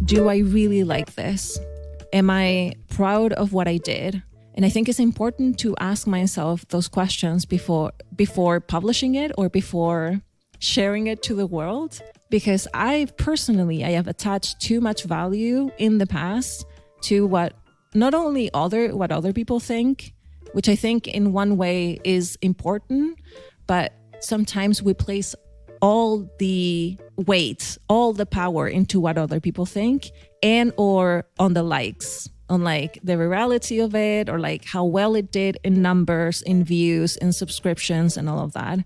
do I really like this? Am I proud of what I did? And I think it's important to ask myself those questions before publishing it or before sharing it to the world, because I have attached too much value in the past to what not only what other people think, which I think in one way is important, but sometimes we place all the weight, all the power into what other people think, and or on the likes, on like the virality of it, or like how well it did in numbers, in views, in subscriptions, and all of that.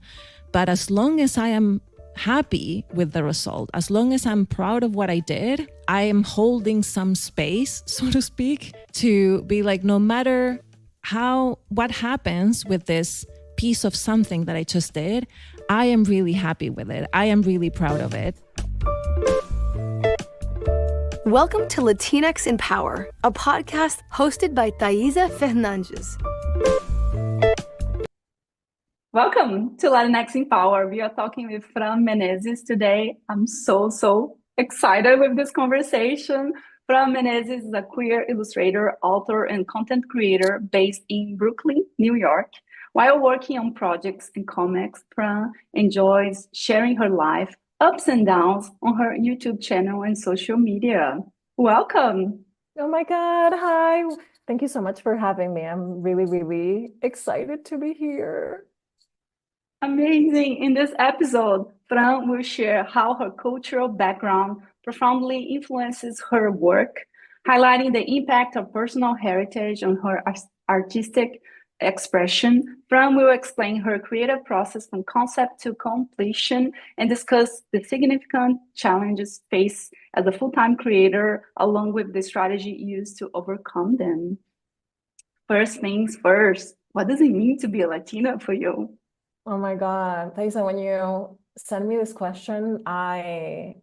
But as long as I am happy with the result, as long as I'm proud of what I did, I am holding some space, so to speak, to be like, no matter what happens with this piece of something that I just did, I am really happy with it. I am really proud of it. Welcome to Latinx in Power, a podcast hosted by Thaisa Fernandes. Welcome to Latinx in Power. We are talking with Fran Meneses today. I'm so excited with this conversation. Fran Meneses is a queer illustrator, author, and content creator based in Brooklyn, New York. While working on projects and comics, Fran enjoys sharing her life, ups and downs on her YouTube channel and social media. Welcome. Oh my God, hi. Thank you so much for having me. I'm really excited to be here. Amazing. In this episode, Fran will share how her cultural background profoundly influences her work, highlighting the impact of personal heritage on her artistic expression. Fran will explain her creative process from concept to completion and discuss the significant challenges faced as a full-time creator, along with the strategy used to overcome them. First things first, what does it mean to be a Latina for you? Oh my God, Thaisa, when you send me this question,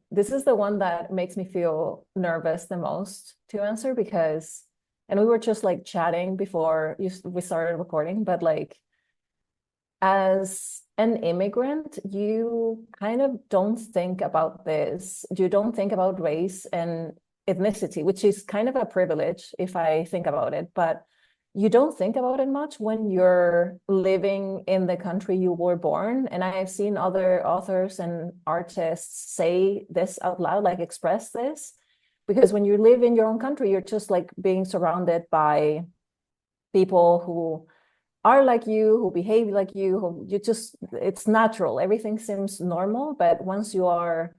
this is the one that makes me feel nervous the most to answer, because, and we were just like chatting before we started recording, but like as an immigrant, you kind of don't think about this. You don't think about race and ethnicity, which is kind of a privilege if I think about it, but you don't think about it much when you're living in the country you were born. And I have seen other authors and artists say this out loud, like express this, because when you live in your own country, you're just like being surrounded by people who are like you, who behave like you, it's natural. Everything seems normal. But once you are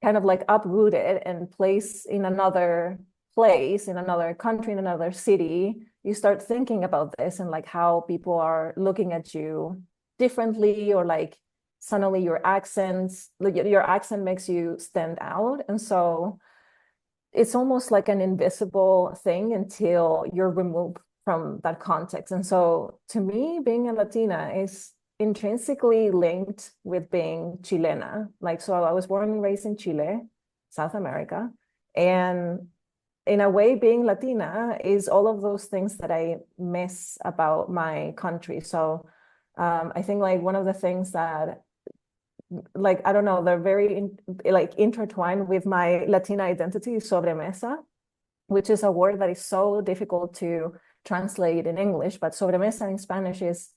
kind of like uprooted and placed in another place, in another country, in another city, you start thinking about this and like how people are looking at you differently, or like suddenly your accent makes you stand out. And so it's almost like an invisible thing until you're removed from that context. And so to me, being a Latina is intrinsically linked with being Chilena. Like, so I was born and raised in Chile, South America. And in a way, being Latina is all of those things that I miss about my country. So I think like one of the things that, like, I don't know, they're very intertwined with my Latina identity is sobremesa, which is a word that is so difficult to translate in English. But sobremesa in Spanish is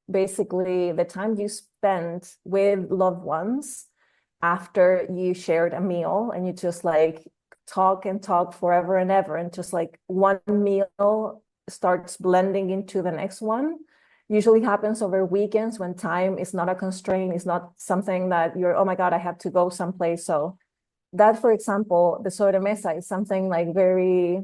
basically the time you spend with loved ones after you shared a meal, and you just like talk and talk forever and ever, and just like one meal starts blending into the next one. Usually happens over weekends when time is not a constraint. It's not something that you're, oh my God, I have to go someplace. So that, for example, the sobremesa is something like very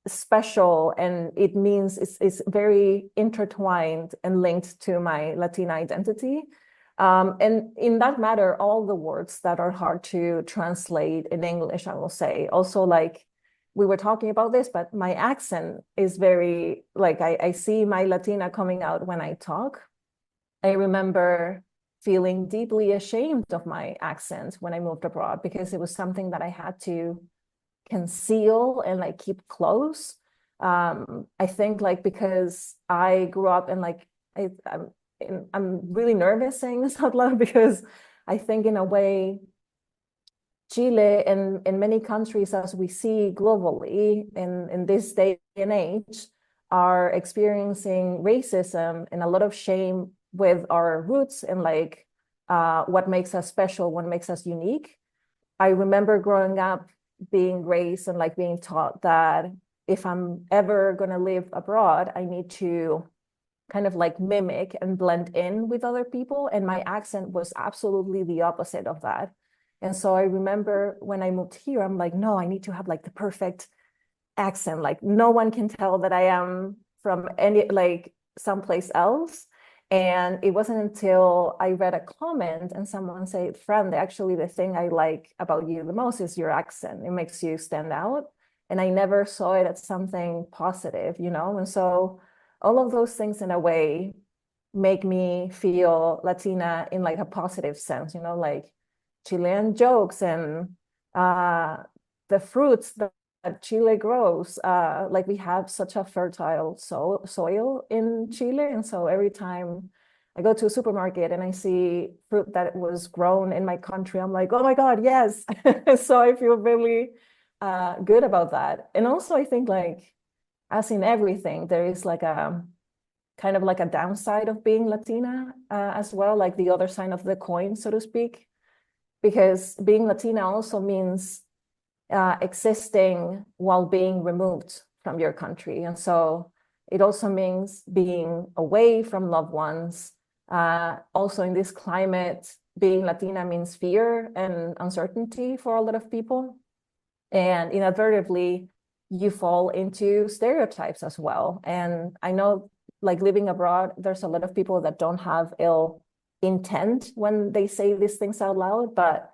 special, and it means it's very intertwined and linked to my Latina identity. And in that matter, all the words that are hard to translate in English, I will say. Also, like we were talking about this, but my accent is very, like I see my Latina coming out when I talk. I remember feeling deeply ashamed of my accent when I moved abroad, because it was something that I had to conceal and like keep close. I think like because I grew up in like, I'm really nervous saying this out loud, because I think in a way Chile and in many countries, as we see globally in this day and age, are experiencing racism and a lot of shame with our roots and like what makes us special, what makes us unique. I remember growing up being raised and like being taught that if I'm ever going to live abroad, I need to kind of like mimic and blend in with other people. And my accent was absolutely the opposite of that. And so I remember when I moved here, I'm like, no, I need to have like the perfect accent. Like no one can tell that I am from any like someplace else. And it wasn't until I read a comment and someone said, Fran, actually the thing I like about you the most is your accent. It makes you stand out. And I never saw it as something positive, you know? And so all of those things in a way make me feel Latina in like a positive sense, you know, like Chilean jokes and the fruits that Chile grows. Like we have such a fertile soil in Chile. And so every time I go to a supermarket and I see fruit that was grown in my country, I'm like, oh my God, yes. So I feel really good about that. And also I think like, as in everything, there is like a kind of like a downside of being Latina as well, like the other side of the coin, so to speak, because being Latina also means existing while being removed from your country. And so it also means being away from loved ones. Also in this climate, being Latina means fear and uncertainty for a lot of people. And inadvertently, you fall into stereotypes as well. And I know like living abroad, there's a lot of people that don't have ill intent when they say these things out loud, but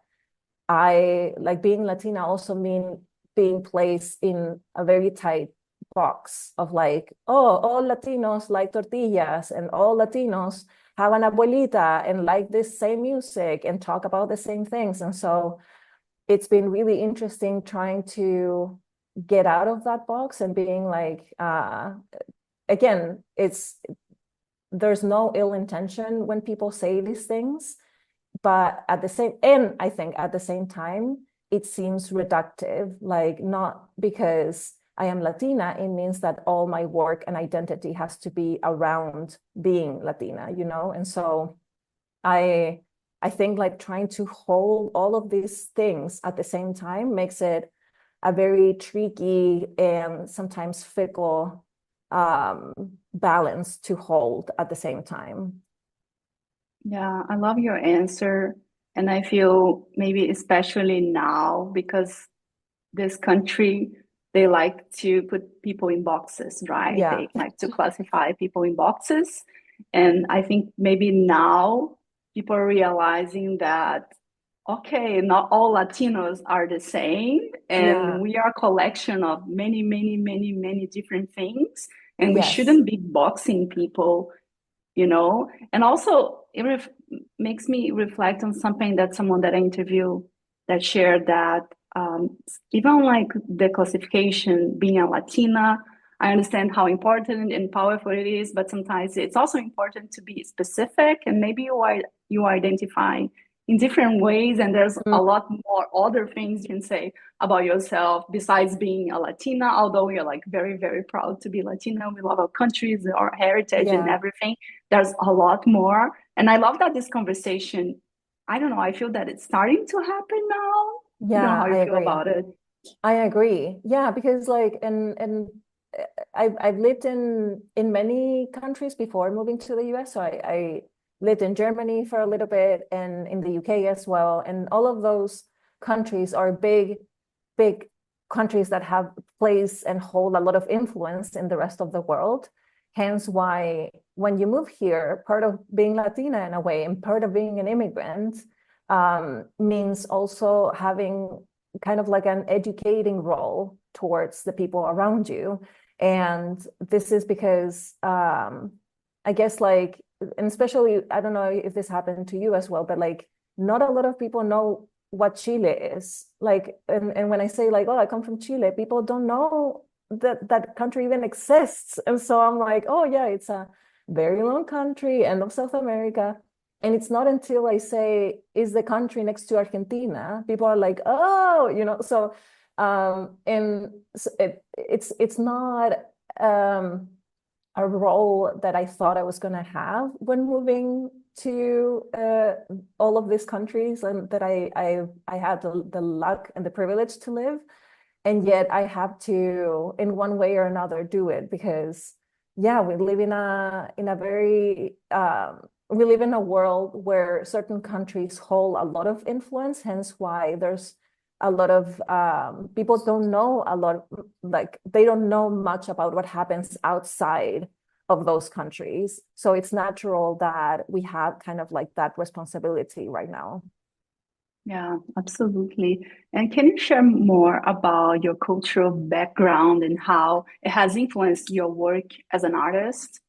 I like being Latina also mean being placed in a very tight box of like, oh, all Latinos like tortillas and all Latinos have an abuelita and like this same music and talk about the same things. And so it's been really interesting trying to get out of that box and being like, again, there's no ill intention when people say these things, but I think at the same time, it seems reductive, like not because I am Latina, it means that all my work and identity has to be around being Latina, you know? And so I think like trying to hold all of these things at the same time makes it a very tricky and sometimes fickle balance to hold at the same time. Yeah, I love your answer. And I feel maybe especially now because this country, they like to put people in boxes, right? Yeah. They like to classify people in boxes. And I think maybe now people are realizing that, okay, not all Latinos are the same. Yeah. And we are a collection of many, many, many, many different things. And we Yes. shouldn't be boxing people, you know? And also, makes me reflect on something that someone that I interview that shared that even like the classification being a Latina, I understand how important and powerful it is, but sometimes it's also important to be specific and maybe you identify in different ways, and there's a lot more other things you can say about yourself besides being a Latina, although we are like very, very proud to be Latina. We love our countries, our heritage and Yeah. everything. There's a lot more. And I love that this conversation, I don't know, I feel that it's starting to happen now. I don't know Yeah, how I you feel agree. about it. I agree. Yeah, because like and I've lived in many countries before moving to the US. So I lived in Germany for a little bit and in the UK as well. And all of those countries are big countries that have place and hold a lot of influence in the rest of the world. Hence why when you move here, part of being Latina in a way and part of being an immigrant means also having kind of like an educating role towards the people around you. And this is because I guess like, and especially, I don't know if this happened to you as well, but like not a lot of people know what Chile is. Like, and when I say like, oh, I come from Chile, people don't know that that country even exists. And so I'm like, oh yeah, it's a very long country, end of South America. And it's not until I say, is the country next to Argentina? People are like, oh, so and it's not a role that I thought I was going to have when moving to all of these countries, and that I had the luck and the privilege to live. And yet I have to, in one way or another, do it because, yeah, we live in a very we live in a world where certain countries hold a lot of influence. Hence, why there's a lot of people don't know a lot, like they don't know much about what happens outside of those countries. So it's natural that we have kind of like that responsibility right now. Yeah, absolutely. And can you share more about your cultural background and how it has influenced your work as an artist?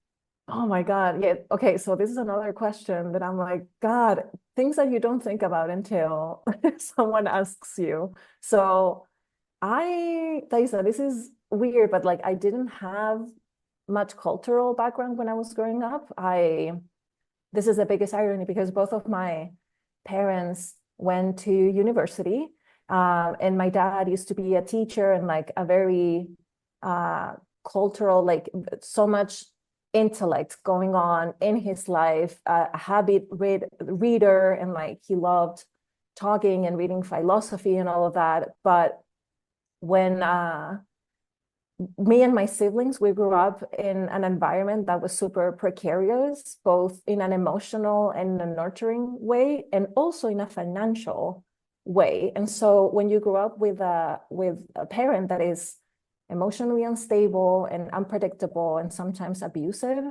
Oh my God. Yeah. Okay. So this is another question that I'm like, God, things that you don't think about until someone asks you. So Thaisa, this is weird, but like I didn't have much cultural background when I was growing up. This is the biggest irony because both of my parents went to university, and my dad used to be a teacher and like a very cultural, like so much intellect going on in his life, a reader, and like he loved talking and reading philosophy and all of that. But when me and my siblings, we grew up in an environment that was super precarious, both in an emotional and a nurturing way, and also in a financial way. And so when you grow up with a parent that is emotionally unstable and unpredictable and sometimes abusive,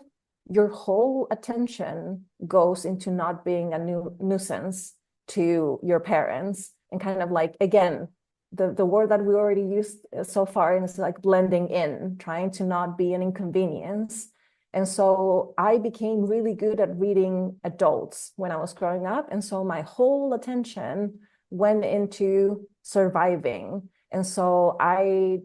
your whole attention goes into not being a nuisance to your parents, and kind of like, again, the word that we already used so far is like blending in, trying to not be an inconvenience. And so I became really good at reading adults when I was growing up. And so my whole attention went into surviving. And so I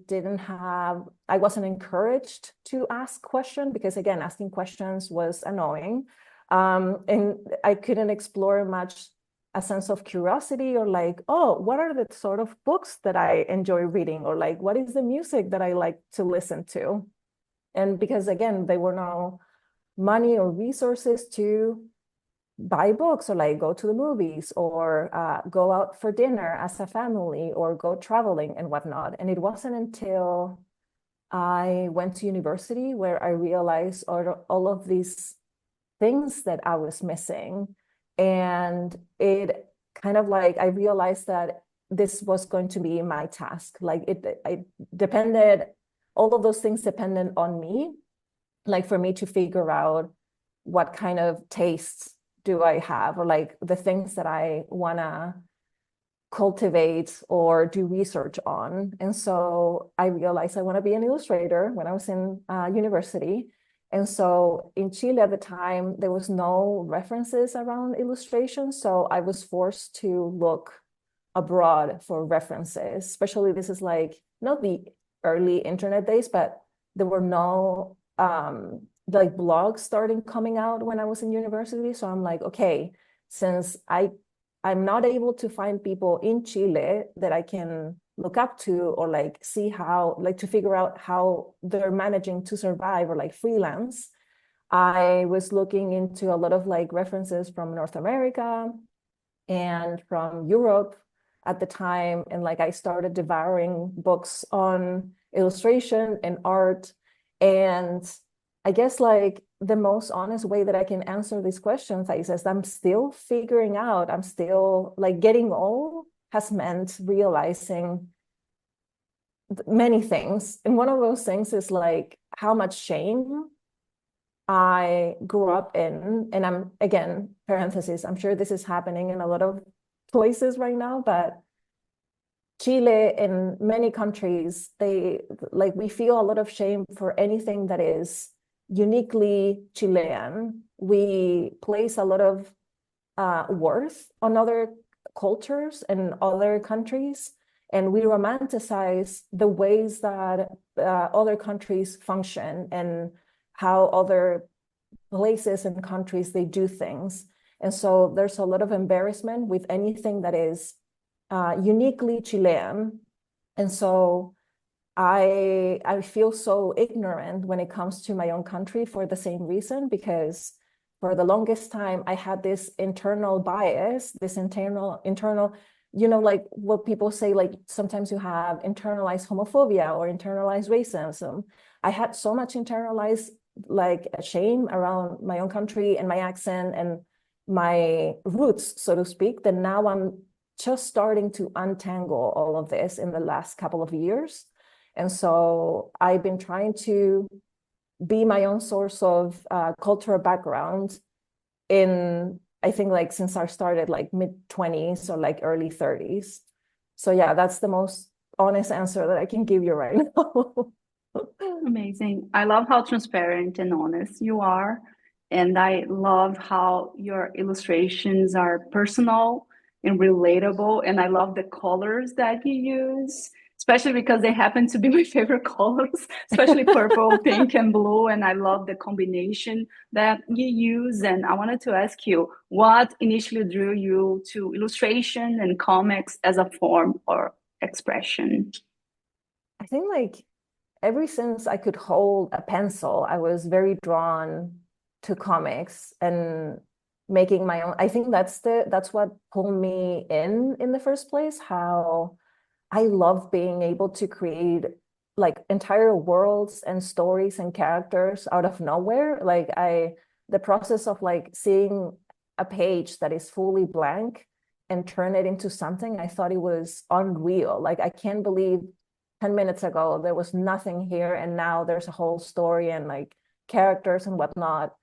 wasn't encouraged to ask questions because, again, asking questions was annoying. And I couldn't explore much a sense of curiosity, or like, oh, what are the sort of books that I enjoy reading, or like, what is the music that I like to listen to? And because, again, there were no money or resources to buy books, or like go to the movies, or go out for dinner as a family, or go traveling and whatnot. And it wasn't until I went to university where I realized all of these things that I was missing. And it kind of like, I realized that this was going to be my task. Like all of those things depended on me, like for me to figure out what kind of tastes do I have, or like the things that I want to cultivate or do research on. And so I realized I want to be an illustrator when I was in university. And so in Chile at the time, there was no references around illustration. So I was forced to look abroad for references, especially this is like not the early internet days, but there were no like blogs starting coming out when I was in university. So I'm like, okay, since I'm not able to find people in Chile that I can look up to, or like see how, like to figure out how they're managing to survive, or like freelance, I was looking into a lot of like references from North America and from Europe at the time. And like I started devouring books on illustration and art. And I guess like the most honest way that I can answer these questions, I says, I'm still figuring out, I'm still like getting old has meant realizing many things. And one of those things is like how much shame I grew up in. And I'm, again, parenthesis, I'm sure this is happening in a lot of places right now, but Chile and many countries, we feel a lot of shame for anything that is uniquely Chilean. We place a lot of worth on other cultures and other countries, and we romanticize the ways that other countries function and how other places and countries they do things. And so there's a lot of embarrassment with anything that is uniquely Chilean. And so I feel so ignorant when it comes to my own country for the same reason, because for the longest time I had this internal bias, this internal, like what people say, like sometimes you have internalized homophobia or internalized racism. I had so much internalized like shame around my own country and my accent and my roots, so to speak, that now I'm just starting to untangle all of this in the last couple of years. And so I've been trying to be my own source of cultural background in, I think, like since I started like mid-20s or like early 30s. So yeah, that's the most honest answer that I can give you right now. Amazing. I love how transparent and honest you are. And I love how your illustrations are personal and relatable. And I love the colors that you use, especially because they happen to be my favorite colors, especially purple, pink, and blue. And I love the combination that you use. And I wanted to ask you, what initially drew you to illustration and comics as a form or expression? I think like ever since I could hold a pencil, I was very drawn to comics and making my own. I think that's what pulled me in the first place, how I love being able to create like entire worlds and stories and characters out of nowhere. The process of like seeing a page that is fully blank and turn it into something, I thought it was unreal. Like I can't believe 10 minutes ago there was nothing here and now there's a whole story and like characters and whatnot.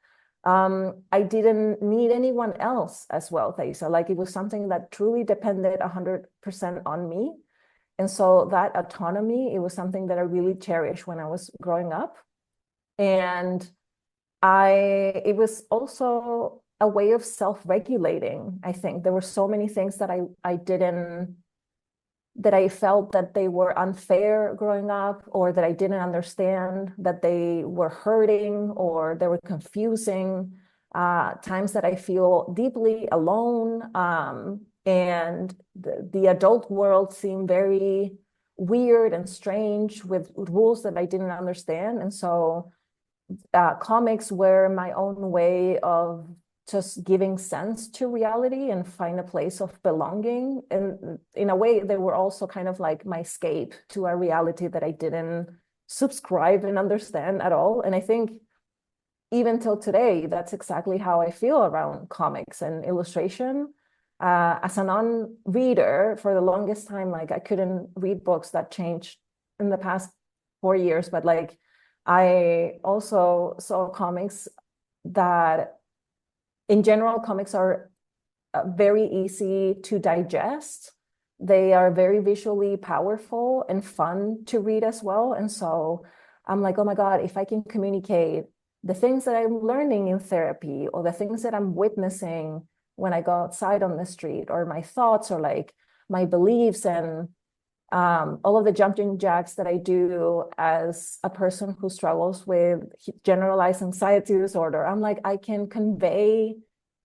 I didn't need anyone else as well, Thaisa. Like it was something that truly depended 100% on me. And so that autonomy, it was something that I really cherished when I was growing up. And it was also a way of self-regulating. I think there were so many things that I felt that they were unfair growing up, or that I didn't understand, that they were hurting or they were confusing, times that I feel deeply alone. And the adult world seemed very weird and strange with rules that I didn't understand. And so comics were my own way of just giving sense to reality and find a place of belonging. And in a way, they were also kind of like my escape to a reality that I didn't subscribe and understand at all. And I think even till today, that's exactly how I feel around comics and illustration. As a non-reader, for the longest time, like I couldn't read books. That changed in the past 4 years, but like I also saw comics that, in general, comics are very easy to digest. They are very visually powerful and fun to read as well. And so I'm like, oh my God, if I can communicate the things that I'm learning in therapy or the things that I'm witnessing when I go outside on the street, or my thoughts, or like my beliefs, and all of the jumping jacks that I do as a person who struggles with generalized anxiety disorder, I'm like, I can convey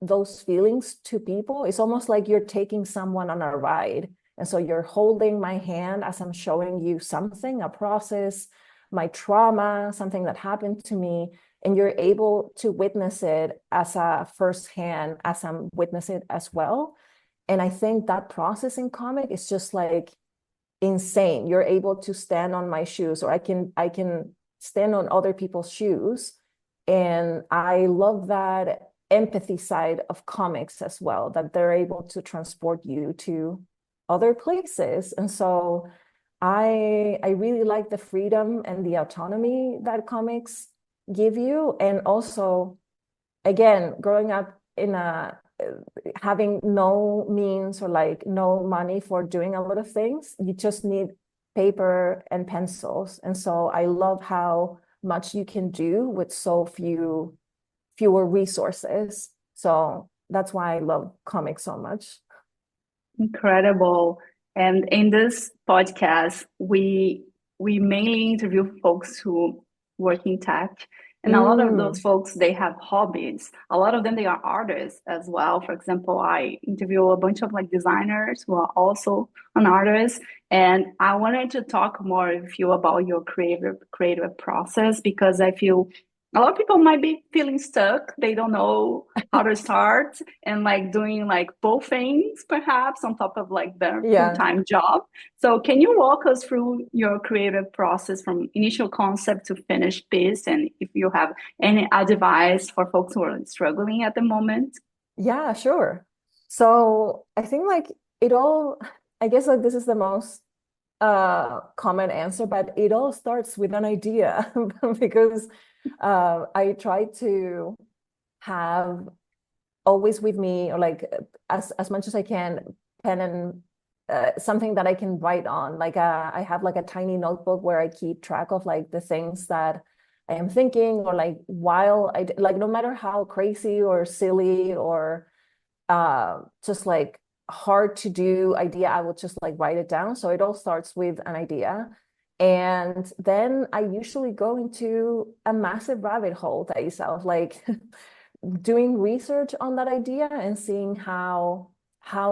those feelings to people. It's almost like you're taking someone on a ride. And so you're holding my hand as I'm showing you something, a process, my trauma, something that happened to me, and you're able to witness it as a firsthand, as I'm witnessing it as well. And I think that process in comic is just like insane. You're able to stand on my shoes, or I can stand on other people's shoes. And I love that empathy side of comics as well, that they're able to transport you to other places. And so I really like the freedom and the autonomy that comics give you. And also, again, growing up in having no means or like no money for doing a lot of things, you just need paper and pencils. And so I love how much you can do with so fewer resources. So that's why I love comics so much. Incredible. And in this podcast, we mainly interview folks who work in tech. And a lot of those folks, they have hobbies. A lot of them, they are artists as well. For example, I interview a bunch of like designers who are also an artist. And I wanted to talk more with you about your creative process, because I feel a lot of people might be feeling stuck. They don't know how to start and like doing like both things perhaps on top of like their Yeah. full-time job. So can you walk us through your creative process from initial concept to finished piece? And if you have any advice for folks who are struggling at the moment? Yeah, sure. So I think like it all, I guess like this is the most common answer, but it all starts with an idea because I try to have always with me, or like as much as I can, pen and something that I can write on. Like I have like a tiny notebook where I keep track of like the things that I am thinking, or like while like no matter how crazy or silly or just like hard to do idea, I will just like write it down. So it all starts with an idea. And then I usually go into a massive rabbit hole, Thaisa, of like doing research on that idea and seeing how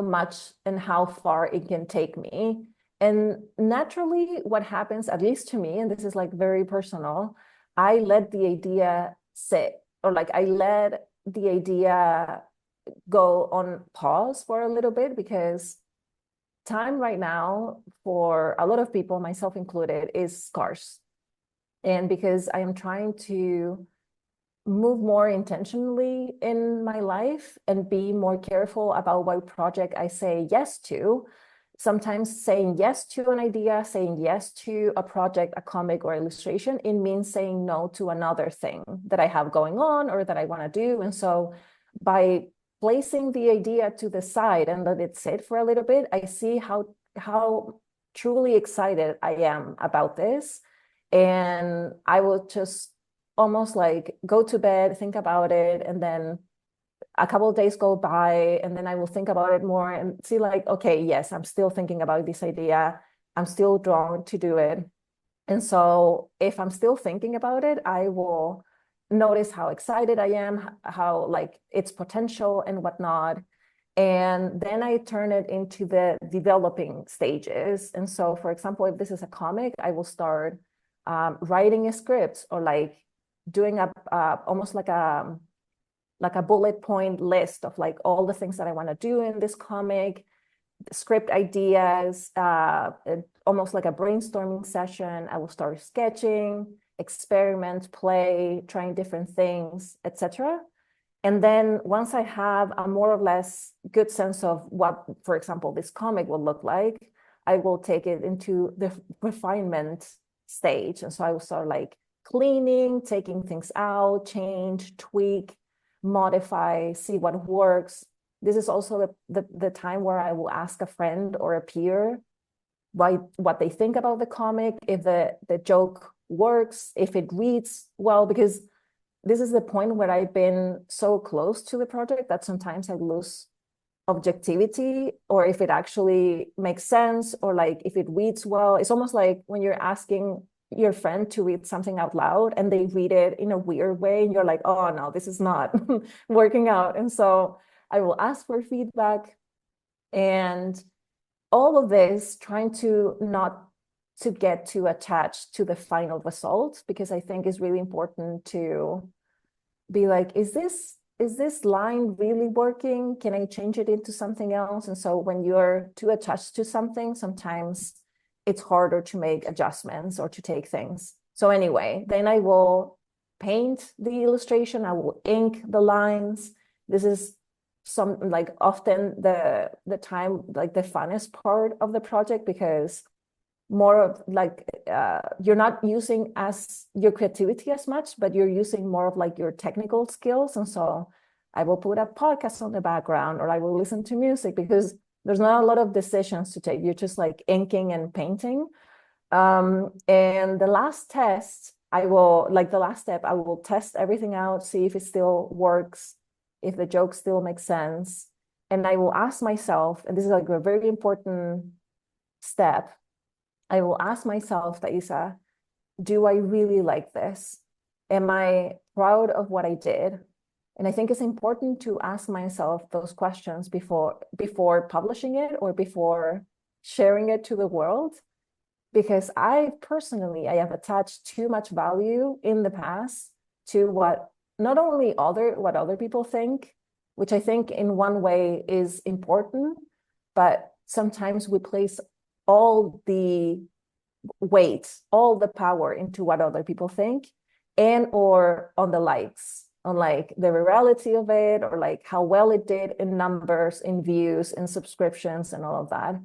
much and how far it can take me. And naturally, what happens, at least to me, and this is like very personal, I let the idea sit, or like I let the idea go on pause for a little bit, because time right now for a lot of people, myself included, is scarce. And because I am trying to move more intentionally in my life and be more careful about what project I say yes to. Sometimes saying yes to an idea, saying yes to a project, a comic or illustration, it means saying no to another thing that I have going on or that I want to do. And so by placing the idea to the side and let it sit for a little bit, I see how truly excited I am about this. And I will just almost like go to bed, think about it, and then a couple of days go by, and then I will think about it more and see like, okay, yes, I'm still thinking about this idea. I'm still drawn to do it. And so if I'm still thinking about it, I will notice how excited I am, how like its potential and whatnot. And then I turn it into the developing stages. And so, for example, if this is a comic, I will start writing a script, or like doing a almost like a bullet point list of like all the things that I want to do in this comic, script ideas, almost like a brainstorming session. I will start sketching, experiment, play, trying different things, etc. And then once I have a more or less good sense of what, for example, this comic will look like, I will take it into the refinement stage. And so I will start like cleaning, taking things out, change, tweak, modify, see what works. This is also the time where I will ask a friend or a peer what they think about the comic, if the joke works, if it reads well, because this is the point where I've been so close to the project that sometimes I lose objectivity, or if it actually makes sense, or like if it reads well. It's almost like when you're asking your friend to read something out loud and they read it in a weird way and you're like, oh no, this is not working out. And so I will ask for feedback, and all of this trying to not to get too attached to the final result, because I think it's really important to be like, is this line really working? Can I change it into something else? And so when you're too attached to something, sometimes it's harder to make adjustments or to take things. So anyway, then I will paint the illustration. I will ink the lines. This is some like often the time, like the funnest part of the project, because more of like you're not using as your creativity as much, but you're using more of like your technical skills. And so I will put a podcast on the background, or I will listen to music, because there's not a lot of decisions to take. You're just like inking and painting. And the last test, the last step, I will test everything out, see if it still works, if the joke still makes sense. And I will ask myself, and this is like a very important step, I will ask myself, Thaisa, do I really like this? Am I proud of what I did? And I think it's important to ask myself those questions before publishing it or before sharing it to the world, because I have attached too much value in the past to what not only what other people think, which I think in one way is important, but sometimes we place all the weight, all the power into what other people think, and or on the likes, on like the virality of it, or like how well it did in numbers, in views, in subscriptions, and all of that.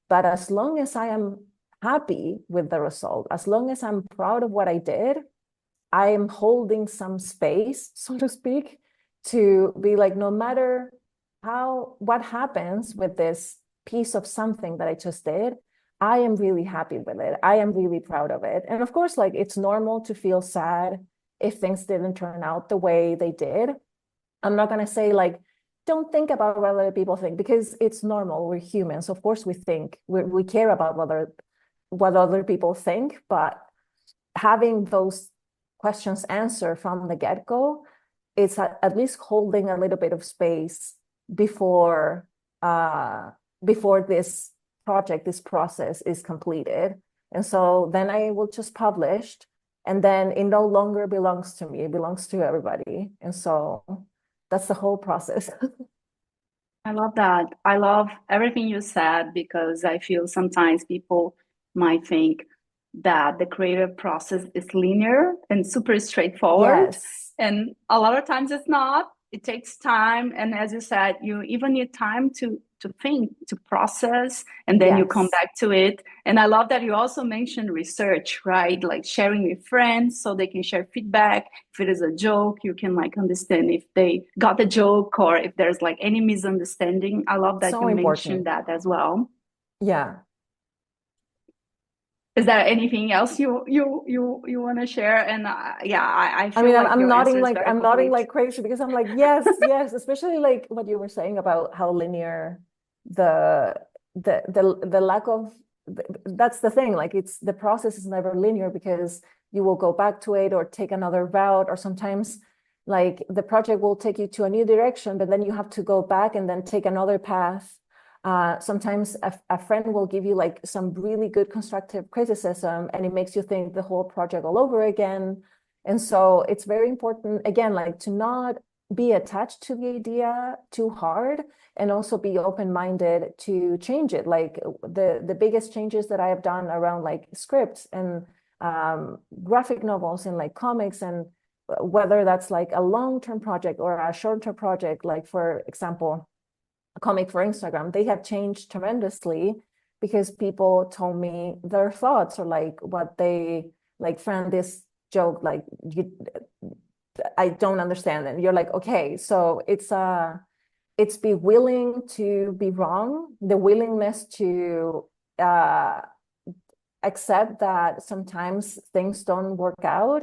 But as long as I am happy with the result, as long as I'm proud of what I did, I am holding some space, so to speak, to be like, no matter what happens with this piece of something that I just did, I am really happy with it. I am really proud of it. And of course, like, it's normal to feel sad if things didn't turn out the way they did. I'm not going to say like, don't think about what other people think, because it's normal. We're humans. Of course, we care about what other people think, but having those questions answered from the get-go, it's at least holding a little bit of space before this process is completed. And so then I will just publish, and then it no longer belongs to me, it belongs to everybody. And so that's the whole process. I love that. I love everything you said, because I feel sometimes people might think that the creative process is linear and super straightforward. Yes. And a lot of times it's not. It takes time. And as you said, you even need time to think, to process, and then you come back to it. And I love that you also mentioned research, right? Like sharing with friends so they can share feedback. If it is a joke, you can like understand if they got the joke or if there's like any misunderstanding. I love that you mentioned that as well. Yeah. Is there anything else you want to share? And I feel like I'm nodding like complete. crazy, because I'm like, yes, yes, especially like what you were saying about how linear the lack of that's the thing. Like, it's the process is never linear, because you will go back to it or take another route, or sometimes like the project will take you to a new direction, but then you have to go back and then take another path. Sometimes a friend will give you like some really good constructive criticism, and it makes you think the whole project all over again. And so it's very important, again, like, to not be attached to the idea too hard, and also be open-minded to change it. Like, the biggest changes that I have done around like scripts and graphic novels and like comics, and whether that's like a long-term project or a short-term project, like for example, a comic for Instagram, they have changed tremendously because people told me their thoughts, or like what they like, Fran, this joke, like, I don't understand it. You're like, okay, so it's be willing to be wrong, the willingness to accept that sometimes things don't work out,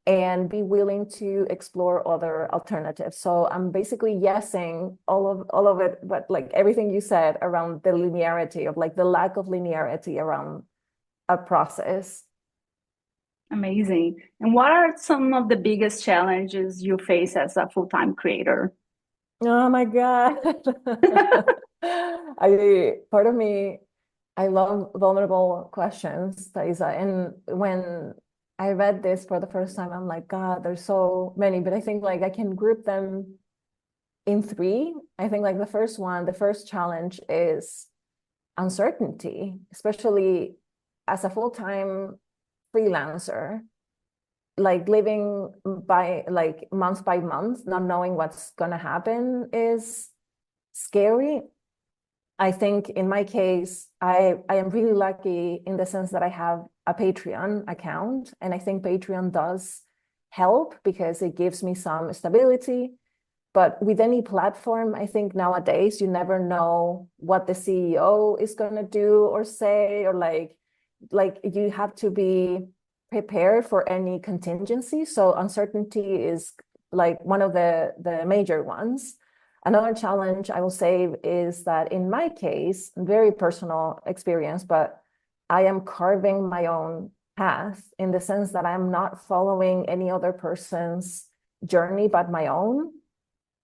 and be willing to explore other alternatives. So I'm basically yesing all of it, but like everything you said around the linearity of like the lack of linearity around a process. Amazing. And what are some of the biggest challenges you face as a full-time creator? Oh my God. Part of me, I love vulnerable questions, Thaisa. And when I read this for the first time, I'm like, God, there's so many, but I think like I can group them in three. I think like the first challenge is uncertainty, especially as a full-time freelancer, like living by like month by month, not knowing what's going to happen is scary. I think in my case, I am really lucky in the sense that I have a Patreon account, and I think Patreon does help because it gives me some stability. But with any platform, I think nowadays you never know what the CEO is going to do or say, or like you have to be prepared for any contingency. So uncertainty is like one of the major ones. Another challenge I will say is that in my case, very personal experience, but I am carving my own path in the sense that I'm not following any other person's journey but my own.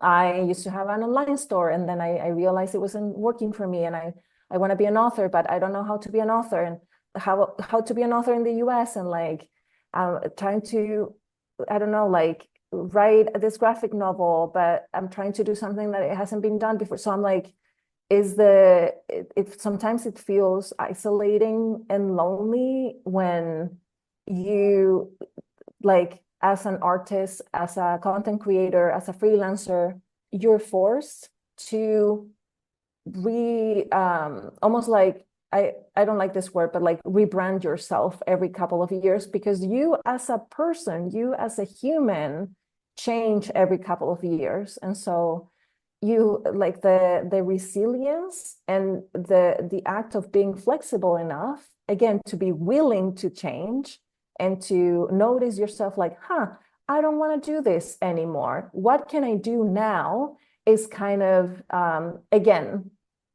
I used to have an online store, and then I realized it wasn't working for me, and I want to be an author, but I don't know how to be an author, and how to be an author in the US, and like trying to, I don't know, like write this graphic novel, but I'm trying to do something that it hasn't been done before. So I'm like, sometimes it feels isolating and lonely when you, like, as an artist, as a content creator, as a freelancer, you're forced to almost like, I don't like this word, but like rebrand yourself every couple of years, because you as a person, you as a human change every couple of years. And so you, like, the resilience and the act of being flexible enough, again, to be willing to change and to notice yourself like, I don't want to do this anymore. What can I do now? Is kind of, again,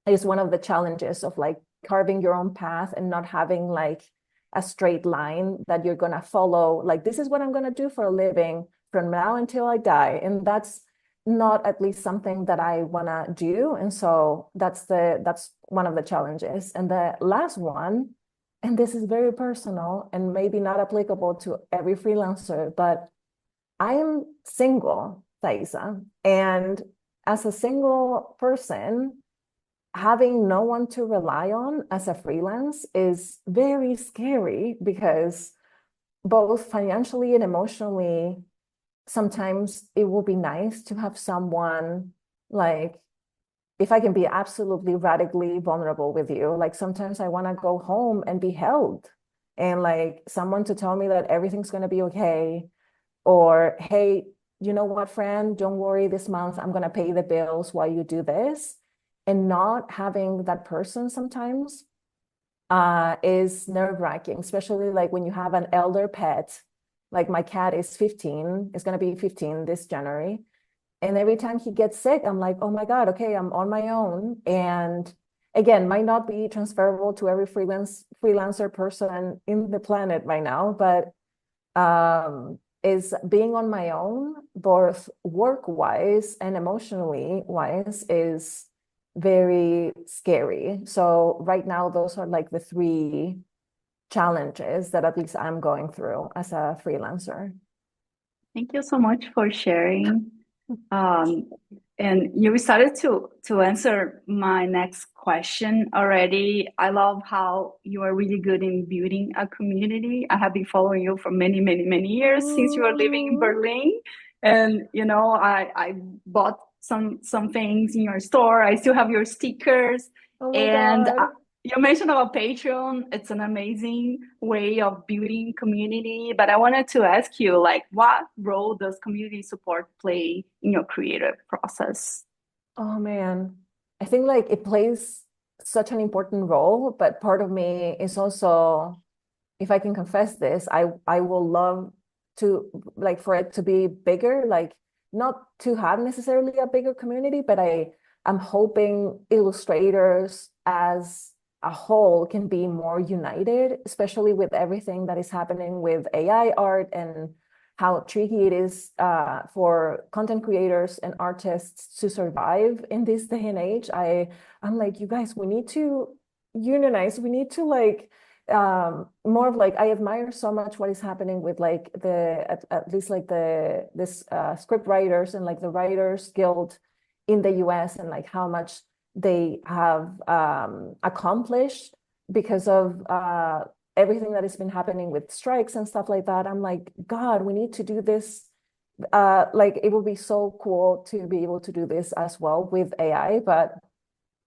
is one of the challenges of like carving your own path and not having like a straight line that you're going to follow. Like, this is what I'm going to do for a living from now until I die. And that's not at least something that I want to do. And so that's one of the challenges. And the last one, and this is very personal and maybe not applicable to every freelancer, but I am single, Thaisa. And as a single person, having no one to rely on as a freelance is very scary, because both financially and emotionally, sometimes it will be nice to have someone, like, if I can be absolutely radically vulnerable with you, like sometimes I want to go home and be held, and like someone to tell me that everything's going to be okay, or, hey, you know what, Fran, don't worry, this month I'm going to pay the bills while you do this. And not having that person sometimes is nerve-wracking, especially like when you have an elder pet. Like my cat is 15, is going to be 15 this January. And every time he gets sick, I'm like, oh my God, okay, I'm on my own. And again, might not be transferable to every freelancer person in the planet right now, but is being on my own, both work-wise and emotionally wise, is very scary. So right now, those are like the three challenges that at least I'm going through as a freelancer. Thank you so much for sharing. And you started to answer my next question already. I love how you are really good in building a community. I have been following you for many, many, many years since you were living in Berlin. And you know, I bought some things in your store. I still have your stickers. Oh my And God. You mentioned about Patreon. It's an amazing way of building community. But I wanted to ask you, like, what role does community support play in your creative process? Oh man, I think like it plays such an important role, but part of me is also, if I can confess this, I will love to, like, for it to be bigger, like not to have necessarily a bigger community, but I'm hoping illustrators as a whole can be more united, especially with everything that is happening with AI art and how tricky it is for content creators and artists to survive in this day and age. I'm like, you guys, we need to unionize. We need to like more of like, I admire so much what is happening with like at least like this script writers and like the Writers Guild in the US, and like how much they have accomplished because of everything that has been happening with strikes and stuff like that. I'm like, God, we need to do this. Like, it would be so cool to be able to do this as well with AI, but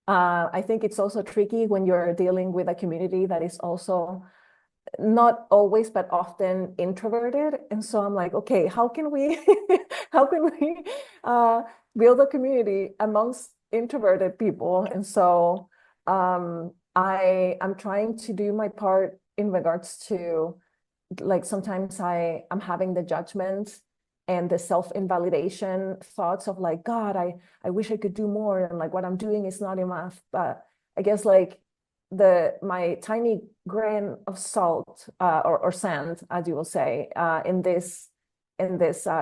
I think it's also tricky when you're dealing with a community that is also not always, but often introverted. And so I'm like, okay, how can we how can we build a community amongst introverted people? And so I'm trying to do my part in regards to, like, sometimes I'm having the judgment and the self-invalidation thoughts of like, God, I wish I could do more, and like what I'm doing is not enough. But I guess like my tiny grain of salt or sand, as you will say, in this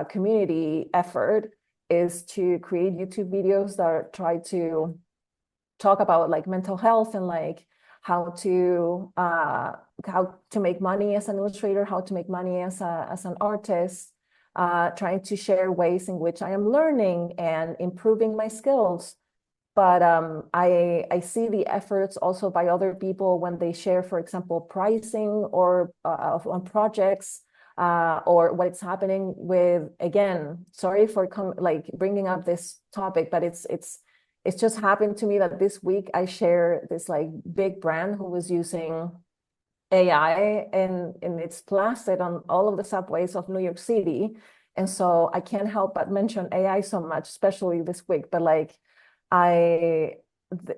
community effort is to create YouTube videos that try to talk about like mental health and like how to make money as an illustrator, how to make money as an artist, trying to share ways in which I am learning and improving my skills. But I see the efforts also by other people when they share, for example, pricing or on projects or what's happening with, again, sorry for like bringing up this topic, but it's just happened to me that this week I share this like big brand who was using AI and it's plastered on all of the subways of New York City. And so I can't help but mention AI so much, especially this week. But like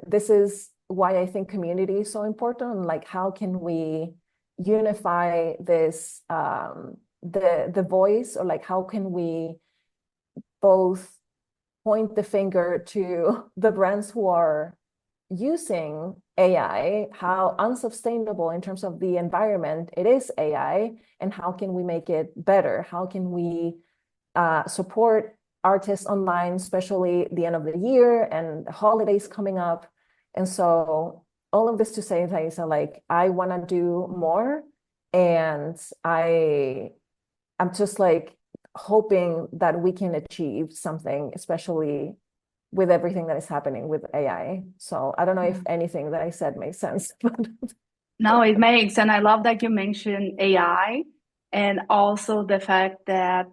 this is why I think community is so important. Like, how can we unify this, the voice, or like, how can we both point the finger to the brands who are using AI, how unsustainable in terms of the environment it is AI, and how can we make it better? How can we support artists online, especially the end of the year and the holidays coming up? And so all of this to say, Thaisa, like I want to do more, and I'm just like hoping that we can achieve something, especially with everything that is happening with AI. So I don't know if anything that I said makes sense. No, it makes, and I love that you mentioned AI, and also the fact that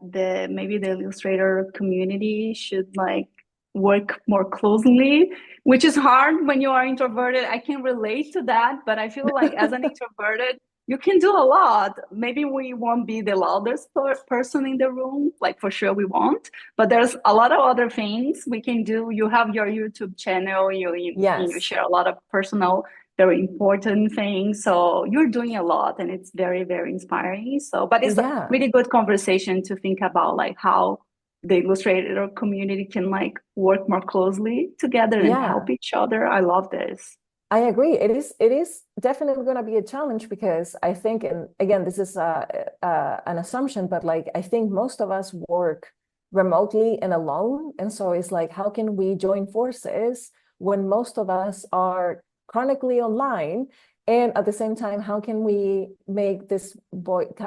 maybe the illustrator community should like work more closely, which is hard when you are introverted. I can relate to that, but I feel like as an introverted, you can do a lot. Maybe we won't be the loudest person in the room, like for sure we won't, but there's a lot of other things we can do. You have your YouTube channel, you share a lot of personal, very important things. So you're doing a lot, and it's very, very inspiring. So, but it's a really good conversation to think about like how the illustrator community can like work more closely together and help each other. I love this. I agree. It is definitely going to be a challenge, because I think, and again, this is an assumption, but like I think most of us work remotely and alone. And so it's like, how can we join forces when most of us are chronically online? And at the same time, how can we make this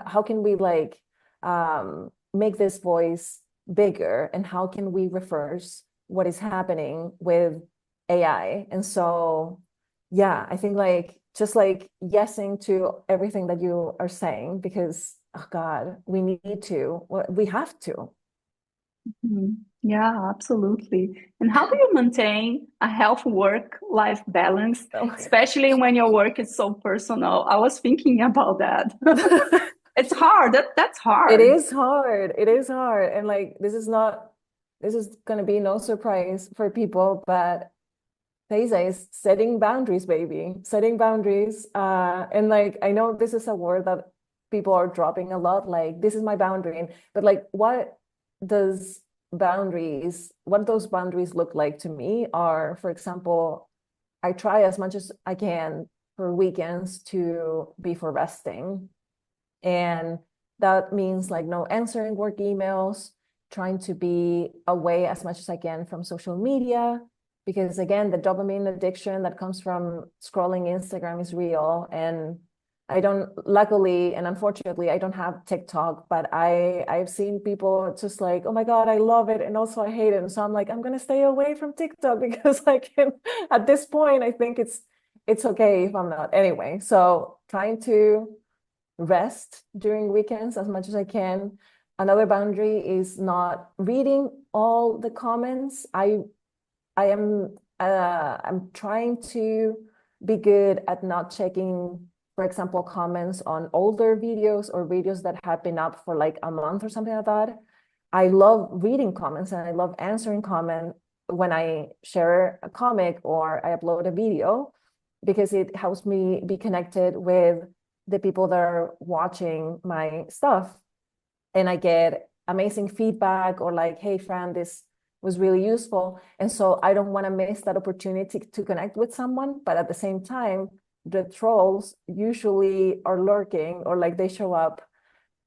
how can we like make this voice bigger, and how can we reverse what is happening with AI? And so yeah, I think like just like yesing to everything that you are saying, because oh God, we need to, we have to. Yeah, absolutely. And how do you maintain a healthy work-life balance, especially when your work is so personal? I was thinking about that. It's hard. That's hard. It is hard. It is hard. And like this is going to be no surprise for people, but Thaisa is setting boundaries, baby. Setting boundaries. And like I know this is a word that people are dropping a lot, like this is my boundary. But like what those boundaries look like to me are, for example, I try as much as I can for weekends to be for resting. And that means like no answering work emails, trying to be away as much as I can from social media, because again, the dopamine addiction that comes from scrolling Instagram is real. And I don't, luckily and unfortunately, I don't have TikTok, but I've seen people just like, oh my God, I love it. And also I hate it. And so I'm like, I'm going to stay away from TikTok, because I can, at this point, I think it's okay if I'm not. Anyway, so trying to rest during weekends as much as I can. Another boundary is not reading all the comments. I'm trying to be good at not checking, for example, comments on older videos or videos that have been up for like a month or something like that. I love reading comments, and I love answering comments when I share a comic or I upload a video, because it helps me be connected with the people that are watching my stuff. And I get amazing feedback, or like, hey, Fran, this was really useful. And so I don't want to miss that opportunity to connect with someone. But at the same time, the trolls usually are lurking, or like they show up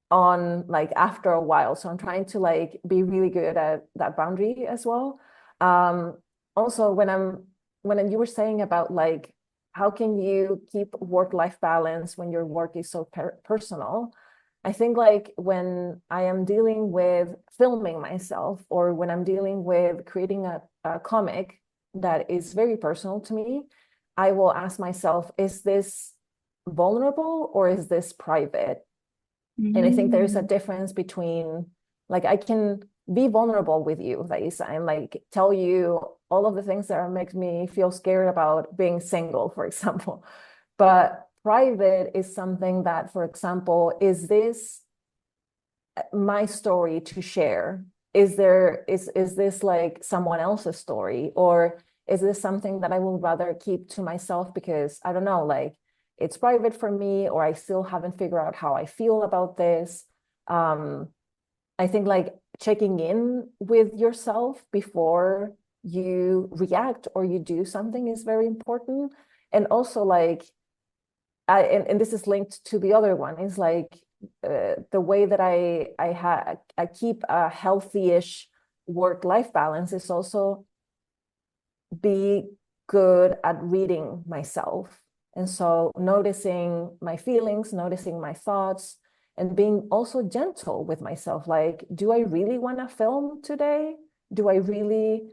on like after a while. So I'm trying to like be really good at that boundary as well. Also, when you were saying about like how can you keep work-life balance when your work is so personal, I think like when I am dealing with filming myself, or when I'm dealing with creating a comic that is very personal to me, I will ask myself, is this vulnerable or is this private? And I think there's a difference between, like, I can be vulnerable with you, Thaisa, and like tell you all of the things that make me feel scared about being single, for example. But private is something that, for example, is this my story to share? Is this like someone else's story? Or is this something that I would rather keep to myself because I don't know, like it's private for me, or I still haven't figured out how I feel about this. I think like checking in with yourself before you react or you do something is very important. And also like, and this is linked to the other one, is like the way that I keep a healthy-ish work-life balance is also be good at reading myself. And so noticing my feelings, noticing my thoughts, and being also gentle with myself. Like, do I really want to film today? Do I really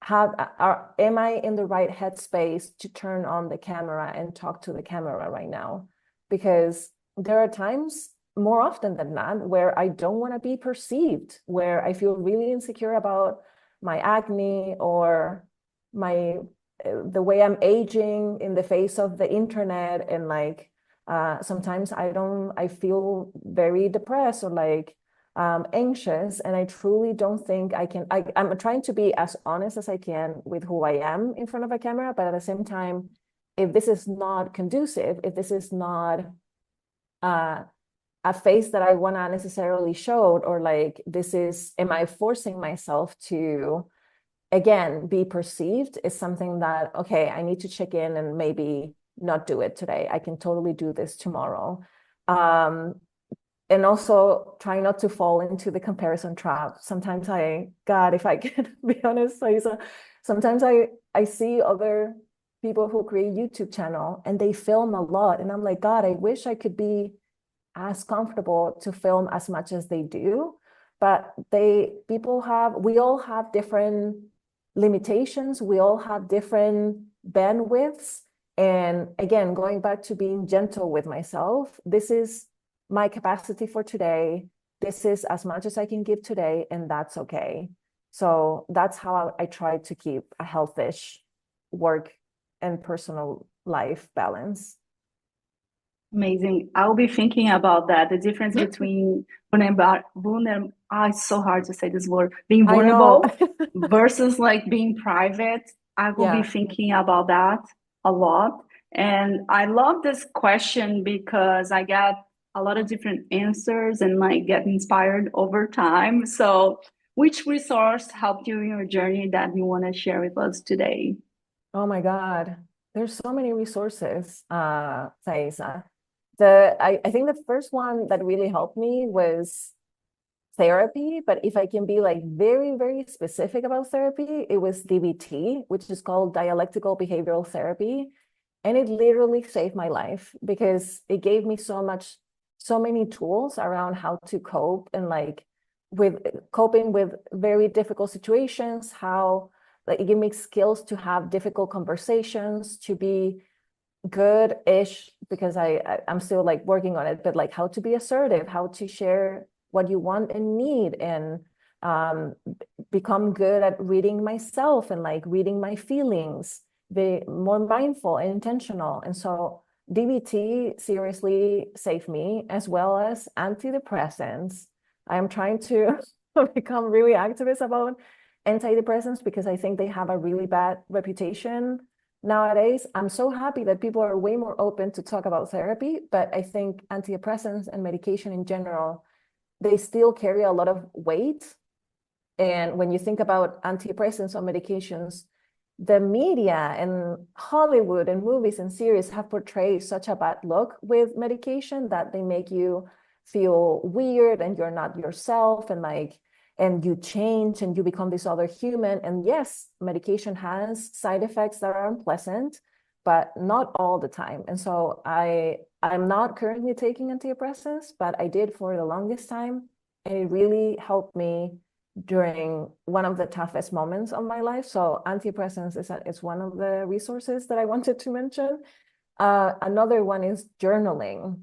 am I in the right headspace to turn on the camera and talk to the camera right now? Because there are times, more often than not, where I don't want to be perceived, where I feel really insecure about my acne or the way I'm aging in the face of the internet. And like sometimes I feel very depressed or like anxious, and I truly don't think I'm trying to be as honest as I can with who I am in front of a camera, but at the same time, if this is not conducive, if this is not a face that I want to necessarily show, or like am I forcing myself to again be perceived, is something that, okay, I need to check in and maybe not do it today. I can totally do this tomorrow. And also try not to fall into the comparison trap. Sometimes God, if I can be honest, Lisa, sometimes I see other people who create YouTube channel and they film a lot, and I'm like, God, I wish I could be as comfortable to film as much as they do. But we all have different limitations. We all have different bandwidths. And again, going back to being gentle with myself, this is my capacity for today. This is as much as I can give today, and that's okay. So that's how I try to keep a healthish work and personal life balance. Amazing. I'll be thinking about that. The difference between vulnerable, it's so hard to say this word, being vulnerable versus like being private. I will be thinking about that a lot. And I love this question because I get a lot of different answers and like get inspired over time. So which resource helped you in your journey that you want to share with us today? Oh my God. There's so many resources, Thaisa. I think the first one that really helped me was therapy, but if I can be like very, very specific about therapy, it was DBT, which is called dialectical behavioral therapy. And it literally saved my life because it gave me so many tools around how to cope and like with coping with very difficult situations, how like it gave me skills to have difficult conversations, to be good-ish, because I'm still like working on it, but like how to be assertive, how to share what you want and need, and become good at reading myself and like reading my feelings, be more mindful and intentional. And so DBT seriously saved me, as well as antidepressants. I am trying to become really activist about antidepressants because I think they have a really bad reputation nowadays. I'm so happy that people are way more open to talk about therapy, but I think antidepressants and medication in general, they still carry a lot of weight. And when you think about antidepressants or medications, the media and Hollywood and movies and series have portrayed such a bad look with medication that they make you feel weird and you're not yourself, and like, and you change and you become this other human. And yes, medication has side effects that are unpleasant, but not all the time. And so I'm not currently taking antidepressants, but I did for the longest time. And it really helped me during one of the toughest moments of my life. So antidepressants is one of the resources that I wanted to mention. Another one is journaling.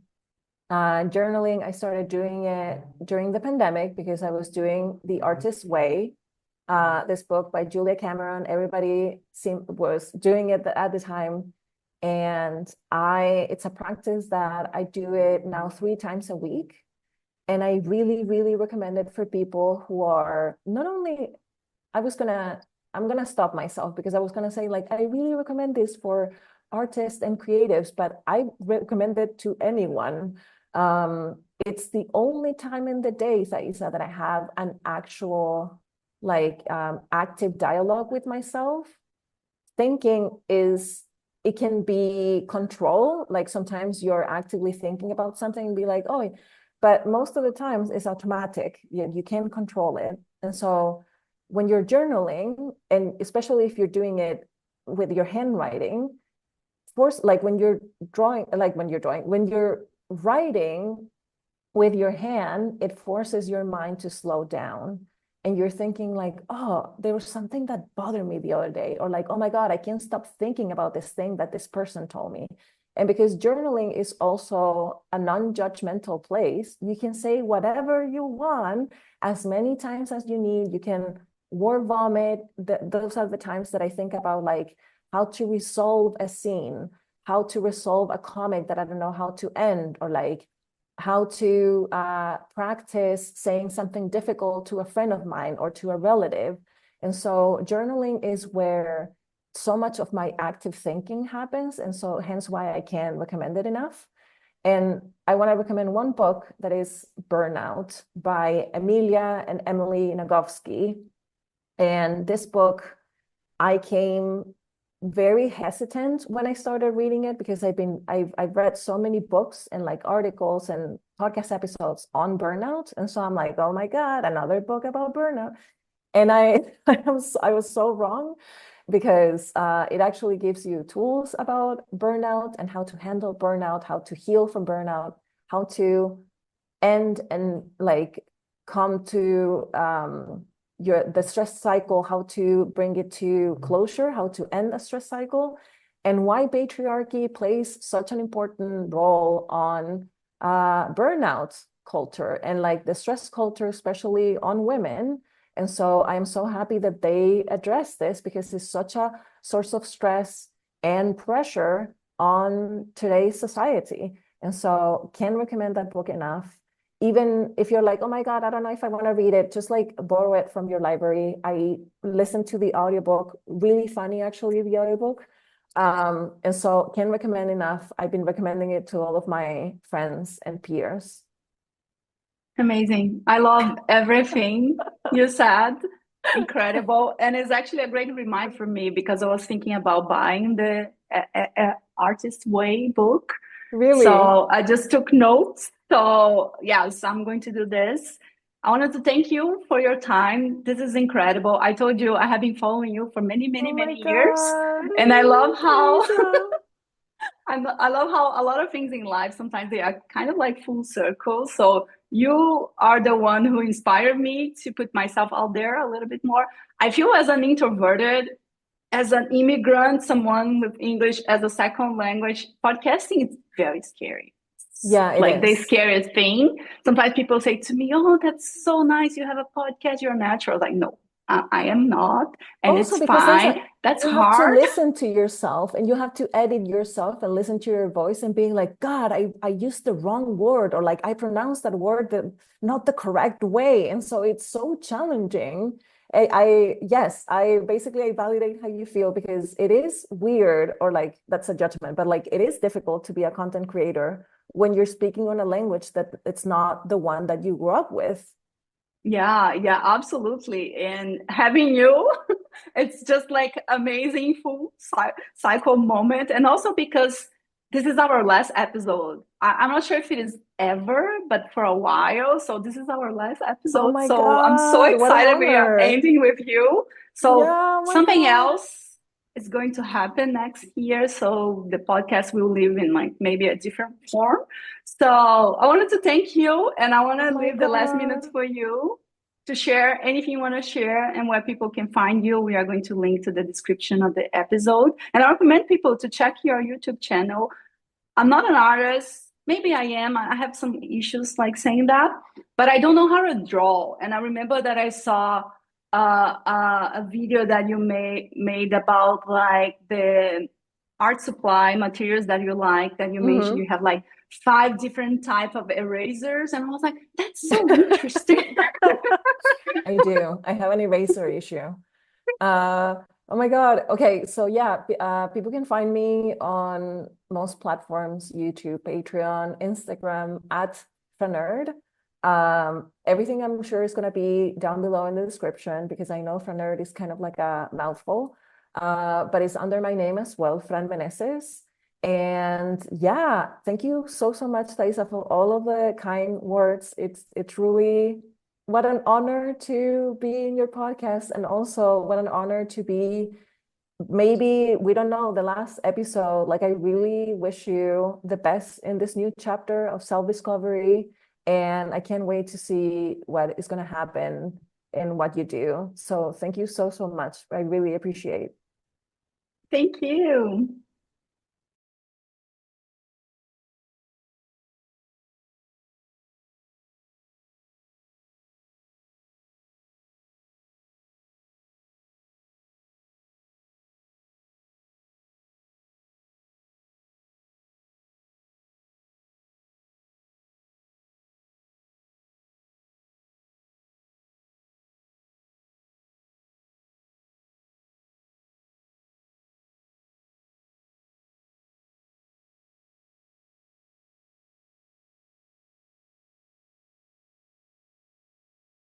Journaling, I started doing it during the pandemic because I was doing The Artist's Way, this book by Julia Cameron. Everybody was doing it at the time. And it's a practice that I do it now 3 times a week. And I really, really recommend it for people who are not only, I'm gonna stop myself because I was gonna say, like, I really recommend this for artists and creatives, but I recommend it to anyone. It's the only time in the day, Thaisa, that I have an actual active dialogue with myself. Thinking it can be control. Like sometimes you're actively thinking about something and be like, oh, but most of the times it's automatic. You can't control it. And so when you're journaling, and especially if you're doing it with your handwriting, when you're writing with your hand, it forces your mind to slow down. And you're thinking like, oh, there was something that bothered me the other day, or like, oh my God, I can't stop thinking about this thing that this person told me. And because journaling is also a non-judgmental place, you can say whatever you want as many times as you need. You can word vomit. Those are the times that I think about, like, how to resolve a scene, how to resolve a comic that I don't know how to end, or like how to practice saying something difficult to a friend of mine or to a relative. And so journaling is where so much of my active thinking happens. And so hence why I can't recommend it enough. And I want to recommend one book that is Burnout by Emilia and Emily Nagoski. And this book, I came very hesitant when I started reading it because I've read so many books and like articles and podcast episodes on burnout. And so I'm like, oh my God, another book about burnout. And I was so wrong, because it actually gives you tools about burnout and how to handle burnout, how to heal from burnout, how to end and like come to the stress cycle, how to bring it to closure, how to end a stress cycle, and why patriarchy plays such an important role on burnout culture and like the stress culture, especially on women. And so I'm so happy that they address this, because it's such a source of stress and pressure on today's society. And so can't recommend that book enough. Even if you're like, oh my God, I don't know if I want to read it, just like borrow it from your library. I listened to the audiobook, really funny, actually, the audiobook. And so can't recommend enough. I've been recommending it to all of my friends and peers. Amazing. I love everything you said. Incredible. And it's actually a great reminder for me, because I was thinking about buying the Artist Way book. Really? So I just took notes. So yes, I'm going to do this. I wanted to thank you for your time. This is incredible. I told you I have been following you for many years. And I love how I love how a lot of things in life, sometimes they are kind of like full circle. So you are the one who inspired me to put myself out there a little bit more. I feel as an introverted, as an immigrant, someone with English as a second language, podcasting is very scary. Yeah, it like is. the scariest thing. Sometimes people say to me, oh, that's so nice. You have a podcast. You're natural. Like, no, I am not. And also, it's fine. That's you hard. You have to listen to yourself, and you have to edit yourself and listen to your voice and being like, God, I used the wrong word, or like I pronounced that word not the correct way. And so it's so challenging. Yes, I validate how you feel, because it is weird, or like that's a judgment, but like it is difficult to be a content creator when you're speaking on a language that it's not the one that you grew up with. Yeah, absolutely. And having you It's just like amazing full cycle moment. And also because this is our last episode. I'm not sure if it is ever, but for a while. So this is our last Oh episode. my So I'm so God, what an excited we are honor. ending with you. So Yeah, oh my something God. else is going to happen next year. So the podcast will live in like maybe a different form. So I wanted to thank you, and I want Oh to my leave the last minutes God. for you to share anything you want to share and where people can find you. We are going to link to the description of the episode. And I recommend people to check your YouTube channel. I'm not an artist. Maybe I am. I have some issues like saying that, but I don't know how to draw. And I remember that I saw a video that you made about like the art supply materials that you like, that you mentioned you have like 5 different type of erasers. And I was like, that's so interesting. I do. I have an eraser issue. Oh my God. Okay, so yeah, people can find me on most platforms, YouTube, Patreon, Instagram, at Franerd. Everything I'm sure is gonna be down below in the description because I know Franerd is kind of like a mouthful. But it's under my name as well, Fran Meneses. And yeah, thank you so much, Thaisa, for all of the kind words. It's really what an honor to be in your podcast, and also what an honor to be, maybe, we don't know, the last episode. Like, I really wish you the best in this new chapter of self-discovery, and I can't wait to see what is going to happen in what you do. So thank you so much. I really appreciate. Thank you.